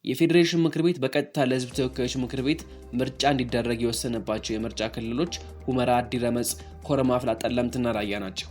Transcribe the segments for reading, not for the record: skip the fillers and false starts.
የፌዴሬሽን ምክር ቤት በቀጥታ ለህዝብ ተወካዮች ምክር ቤት ምርጫ እንዲደረግ የወሰነባቸው የምርጫ ክልሎች ሁመራ፣ አዲረመጽ፣ ኮረም አፍላ፣ ጠለምትና ራያ ናቸው።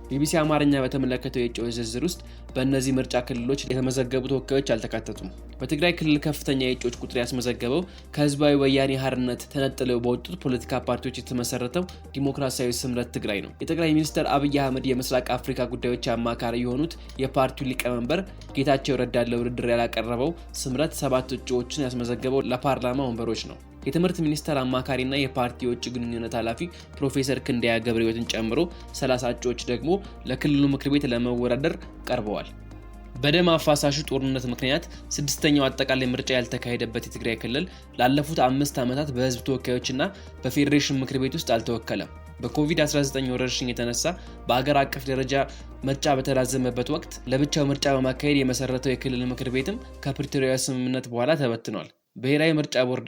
ቢቢሲ አማርኛ በተመለከተው የእጩዎች ዝርዝር ውስጥ በእነዚህ ምርጫ ክልሎች የተመዘገቡ ተወካዮች አልተካተቱም። በትግራይ ክልል ከፍተኛ የእጩዎች ቁጥር ያስመዘገበው ከህዝባዊ ወያኔ ሓርነት ተነጥለው በወጡት ፖለቲካ ፓርቲዎች የተመሰረተው ዲሞክራሲያዊ ስምረት ትግራይ ነው። የጠቅላይ ሚኒስትር አብይ አህመድ የምስራቅ አፍሪካ ጉዳዮች አማካሪ የሆኑት የፓርቲው ሊቀመንበር ጌታቸው ረዳ ለውድድር ያላቀረበው ስምረት 7 እጩዎችን ያስመዘገበው ለፓርላማ ወንበሮች ነው። የትምህርት ሚኒስቴር አማካሪና የፓርቲ የውጭ ግንኙነት ኃላፊ ፕሮፌሰር ክንደያ ገብረሕይወትን ጨምሮ 30 እጩዎች ደግሞ ለክልሉ ምክር ቤት ለመወዳደር ቀርበዋል። በደም አፋሳሹ ጦርነት ምክንያት 6ኛው አጠቃላይ ምርጫ ያልተካሄደበት የትግራይ ክልል ላለፉት 5 ዓመታት በህዝብ ተወካዮችና በፌዴሬሽን ምክር ቤት ውስጥ አልተወከለም። በኮቪድ-19 ወረርሽኝ የተነሳ በአገር አቀፍ ደረጃ ምርጫ በተራዘመበት ወቅት ለብቻው ምርጫ በማካሄድ የመሰረተው የክልል ምክር ቤትም ከፕሪቶሪያ ስምምነት በኋላ ተበትኗል። ብሔራዊ ምርጫ ቦርድ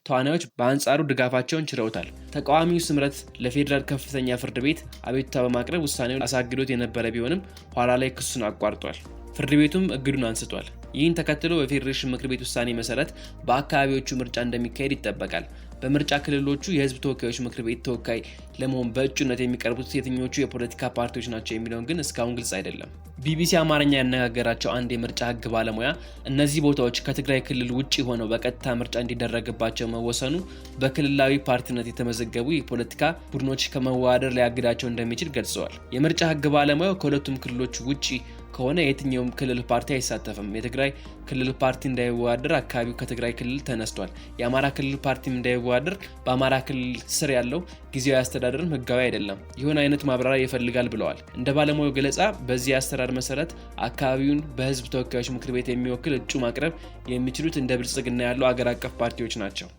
ተዋናዮች በአንጻሩ ድጋፋቸውን ችረውታል። ተቃዋሚው ስምረት ለፌዴራል ከፍተኛ ፍርድ ቤት አቤቱታ በማቅረብ ውሳኔውን አሳግዶት የነበረ ቢሆንም ኋላ ላይ ክሱን አቋርጧል። ፍርድ ቤቱም እግዱን አንስቷል። ይህን ተከትሎ በፌዴሬሽን ምክር ቤት ውሳኔ መሰረት በአካባቢዎቹ ምርጫ እንደሚካሄድ ይጠበቃል። በምርጫ ክልሎቹ የህዝብ ተወካዮች ምክር ቤት ተወካይ ለመሆን በእጩነት የሚቀርቡት የትኞቹ የፖለቲካ ፓርቲዎች ናቸው የሚለውን ግን እስካሁን ግልጽ አይደለም። ቢቢሲ አማርኛ ያነጋገራቸው አንድ የምርጫ ህግ ባለሙያ እነዚህ ቦታዎች ከትግራይ ክልል ውጪ ሆነው በቀጥታ ምርጫ እንዲደረግባቸው መወሰኑ በክልላዊ ፓርቲነት የተመዘገቡ የፖለቲካ ቡድኖች ከመወዳደር ሊያግዳቸው እንደሚችል ገልጸዋል። የምርጫ ህግ ባለሙያው ከሁለቱም ክልሎች ውጪ ከሆነ የትኛውም ክልል ፓርቲ አይሳተፍም። የትግራይ ክልል ፓርቲ እንዳይወዳደር አካባቢው ከትግራይ ክልል ተነስቷል። የአማራ ክልል ፓርቲም እንዳይወዳደር በአማራ ክልል ስር ያለው ጊዜያዊ አስተዳደርም ህጋዊ አይደለም። ይሁን አይነት ማብራሪያ ይፈልጋል ብለዋል። እንደ ባለሙያው ገለጻ በዚህ አሰራር መሰረት አካባቢውን በህዝብ ተወካዮች ምክር ቤት የሚወክል እጩ ማቅረብ የሚችሉት እንደ ብልጽግና ያሉ አገር አቀፍ ፓርቲዎች ናቸው።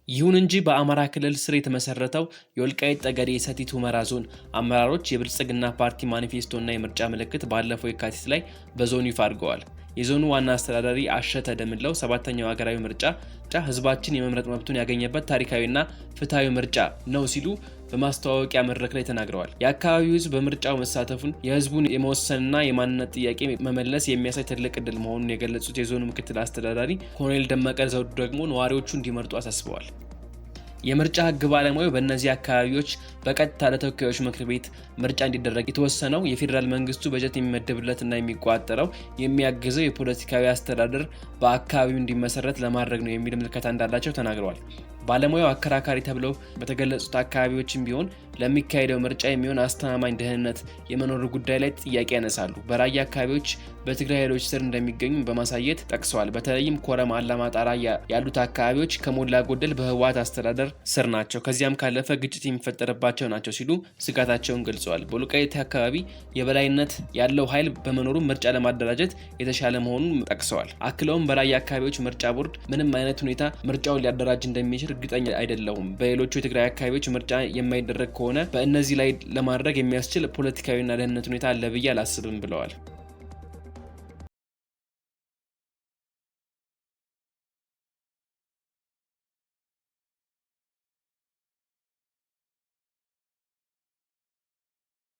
ይሁን እንጂ በአማራ ክልል ስር የተመሰረተው የወልቃይት ጠገዴ ሰቲት ሁመራ ዞን አመራሮች የብልጽግና ፓርቲ ማኒፌስቶና የምርጫ ምልክት ባለፈው የካቲት ላይ በዞኑ ይፋ አድርገዋል። የዞኑ ዋና አስተዳዳሪ አሸተ ደምለው 7ኛው ሀገራዊ ምርጫ ህዝባችን የመምረጥ መብቱን ያገኘበት ታሪካዊና ፍትሃዊ ምርጫ ነው ሲሉ በማስተዋወቂያ መድረክ ላይ ተናግረዋል። የአካባቢው ህዝብ በምርጫው መሳተፉን የህዝቡን የመወሰንና የማንነት ጥያቄ መመለስ የሚያሳይ ትልቅ ዕድል መሆኑን የገለጹት የዞኑ ምክትል አስተዳዳሪ ኮሎኔል ደመቀ ዘውዱ ደግሞ ነዋሪዎቹ እንዲመርጡ አሳስበዋል። የምርጫ ህግ ባለሙያው በእነዚህ አካባቢዎች በቀጥታ ለተወካዮች ምክር ቤት ምርጫ እንዲደረግ የተወሰነው የፌዴራል መንግስቱ በጀት የሚመደብለትና የሚቋጠረው የሚያግዘው የፖለቲካዊ አስተዳደር በአካባቢው እንዲመሰረት ለማድረግ ነው የሚል ምልከታ እንዳላቸው ተናግረዋል። ባለሙያው አከራካሪ ተብለው በተገለጹት አካባቢዎችም ቢሆን ለሚካሄደው ምርጫ የሚሆን አስተማማኝ ደህንነት የመኖር ጉዳይ ላይ ጥያቄ ያነሳሉ። በራያ አካባቢዎች በትግራይ ኃይሎች ስር እንደሚገኙ በማሳየት ጠቅሰዋል። በተለይም ኮረም፣ አላማጣ፣ ራያ ያሉት አካባቢዎች ከሞላ ጎደል በህወሓት አስተዳደር ስር ናቸው፣ ከዚያም ካለፈ ግጭት የሚፈጠርባቸው ናቸው ሲሉ ስጋታቸውን ገልጸዋል። በወልቃይት አካባቢ የበላይነት ያለው ኃይል በመኖሩ ምርጫ ለማደራጀት የተሻለ መሆኑን ጠቅሰዋል። አክለውም በራያ አካባቢዎች ምርጫ ቦርድ ምንም አይነት ሁኔታ ምርጫውን ሊያደራጅ እንደሚችል እርግጠኛ አይደለሁም። በሌሎቹ የትግራይ አካባቢዎች ምርጫ የማይደረግ ከሆነ በእነዚህ ላይ ለማድረግ የሚያስችል ፖለቲካዊና ደህንነት ሁኔታ አለ ብዬ አላስብም ብለዋል።